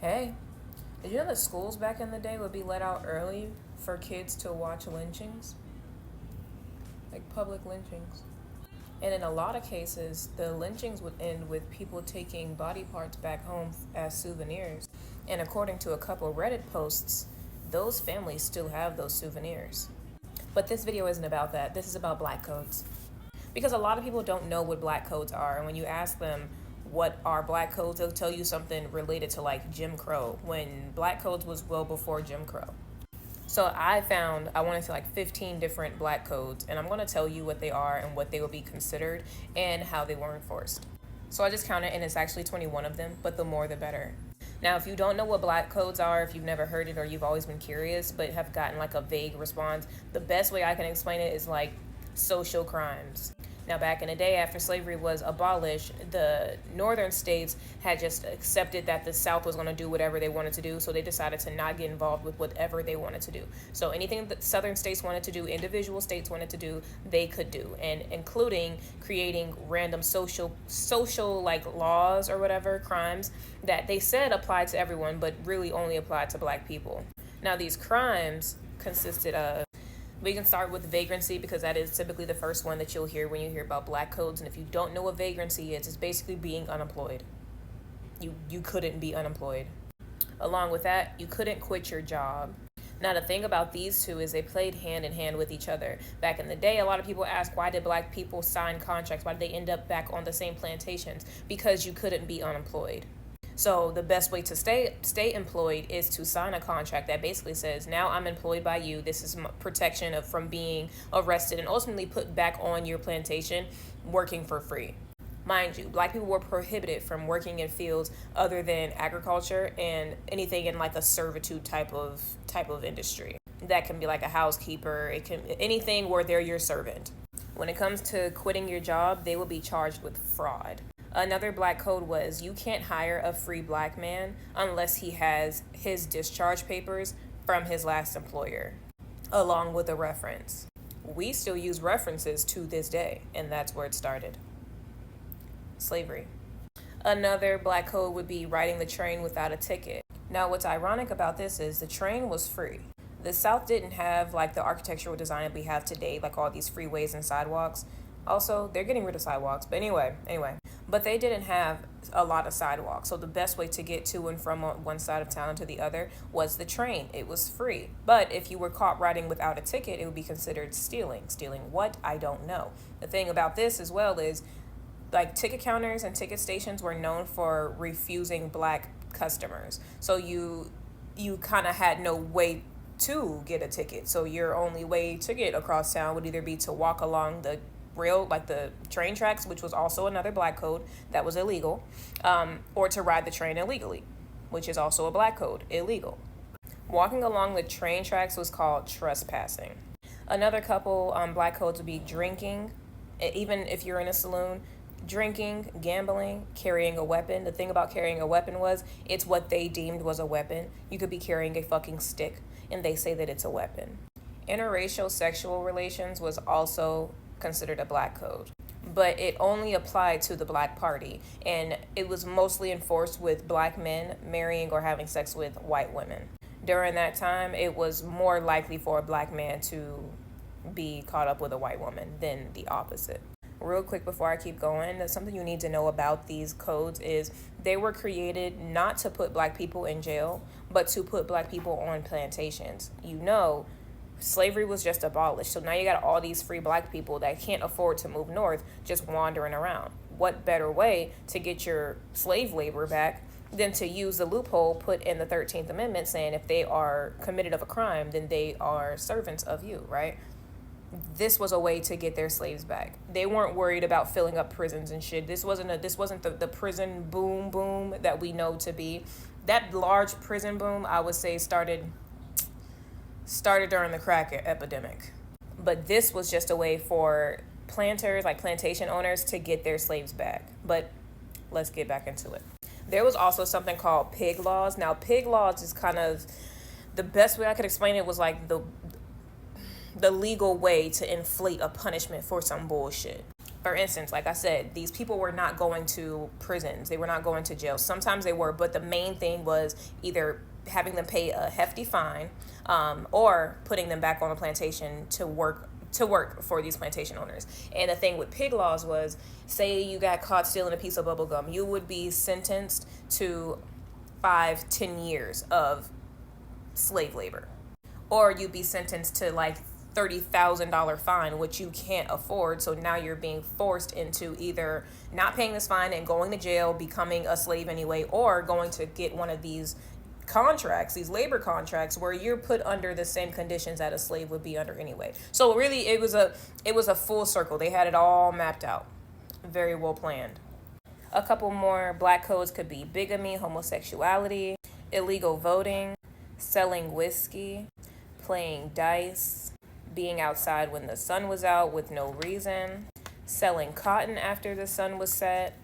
Hey, did you know that schools back in the day would be let out early for kids to watch lynchings? Like public lynchings. And in a lot of cases, the lynchings would end with people taking body parts back home as souvenirs. And according to a couple Reddit posts, those families still have those souvenirs. But this video isn't about that. This is about black codes. Because a lot of people don't know what black codes are. And when you ask them what are black codes, they'll tell you something related to like Jim Crow, when black codes was well before Jim Crow. So I want to say like 15 different black codes, and I'm going to tell you what they are and what they will be considered and how they were enforced. So I just counted, and it's actually 21 of them, but the more the better. Now, if you don't know what black codes are, if you've never heard it or you've always been curious but have gotten like a vague response, the best way I can explain it is like social crimes. Now, back in the day, after slavery was abolished, the northern states had just accepted that the South was going to do whatever they wanted to do, so they decided to not get involved with whatever they wanted to do. So anything that southern states wanted to do, individual states wanted to do, they could do, and including creating random social like laws or whatever, crimes that they said applied to everyone, but really only applied to black people. Now, these crimes consisted of, we can start with vagrancy because that is typically the first one that you'll hear when you hear about black codes. And if you don't know what vagrancy is, it's basically being unemployed. You couldn't be unemployed. Along with that, you couldn't quit your job. Now, the thing about these two is they played hand in hand with each other. Back in the day, a lot of people ask, why did black people sign contracts? Why did they end up back on the same plantations? Because you couldn't be unemployed. So the best way to stay employed is to sign a contract that basically says, now I'm employed by you. This is protection from being arrested and ultimately put back on your plantation working for free. Mind you, black people were prohibited from working in fields other than agriculture and anything in like a servitude type of industry. That can be like a housekeeper. It can anything where they're your servant. When it comes to quitting your job, they will be charged with fraud. Another black code was you can't hire a free black man unless he has his discharge papers from his last employer, along with a reference. We still use references to this day, and that's where it started. Slavery. Another black code would be riding the train without a ticket. Now, what's ironic about this is the train was free. The South didn't have like the architectural design that we have today, like all these freeways and sidewalks. Also, they're getting rid of sidewalks, but anyway. But they didn't have a lot of sidewalks, so the best way to get to and from one side of town to the other was the train. It was free. But if you were caught riding without a ticket, it would be considered stealing. Stealing what? I don't know. The thing about this as well is, like, ticket counters and ticket stations were known for refusing black customers. So you kind of had no way to get a ticket. So your only way to get across town would either be to walk along the rail, like the train tracks, which was also another black code that was illegal, or to ride the train illegally, which is also a black code, illegal. Walking along the train tracks was called trespassing. Another couple black codes would be drinking, even if you're in a saloon, drinking, gambling, carrying a weapon. The thing about carrying a weapon was it's what they deemed was a weapon. You could be carrying a fucking stick, and they say that it's a weapon. Interracial sexual relations was also considered a black code, but it only applied to the black party, and it was mostly enforced with black men marrying or having sex with white women. During that time, it was more likely for a black man to be caught up with a white woman than the opposite. Real quick before I keep going, there's something you need to know about these codes is they were created not to put black people in jail, but to put black people on plantations. Slavery was just abolished, so now you got all these free black people that can't afford to move north just wandering around. What better way to get your slave labor back than to use the loophole put in the 13th Amendment saying if they are committed of a crime, then they are servants of you, right? This was a way to get their slaves back. They weren't worried about filling up prisons and shit. This wasn't the prison boom that we know to be. That large prison boom, I would say, started during the crack epidemic. But this was just a way for planters, like plantation owners, to get their slaves back. But let's get back into it. There was also something called pig laws. Now, pig laws is kind of, the best way I could explain it was like the legal way to inflate a punishment for some bullshit. For instance, like I said, these people were not going to prisons. They were not going to jail. Sometimes they were, but the main thing was either having them pay a hefty fine, or putting them back on a plantation to work for these plantation owners. And the thing with pig laws was, say you got caught stealing a piece of bubble gum, you would be sentenced to 5-10 years of slave labor, or you'd be sentenced to like $30,000 fine, which you can't afford. So now you're being forced into either not paying this fine and going to jail, becoming a slave anyway, or going to get one of these contracts, these labor contracts, where you're put under the same conditions that a slave would be under anyway. So really, it was a full circle. They had it all mapped out, very well planned. A couple more black codes could be bigamy, homosexuality, illegal voting, selling whiskey, playing dice, being outside when the sun was out with no reason, selling cotton after the sun was set,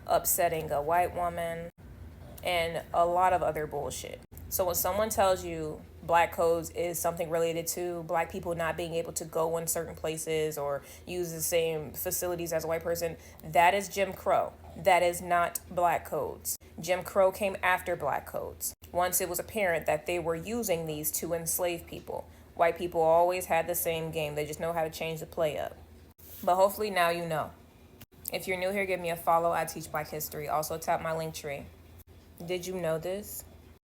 upsetting a white woman, and a lot of other bullshit. So when someone tells you black codes is something related to black people not being able to go in certain places or use the same facilities as a white person, that is Jim Crow. That is not black codes. Jim Crow came after black codes, once it was apparent that they were using these to enslave people. White people always had the same game. They just know how to change the play up. But hopefully now you know. If you're new here, give me a follow. I teach Black history. Also tap my link tree. Did you know this?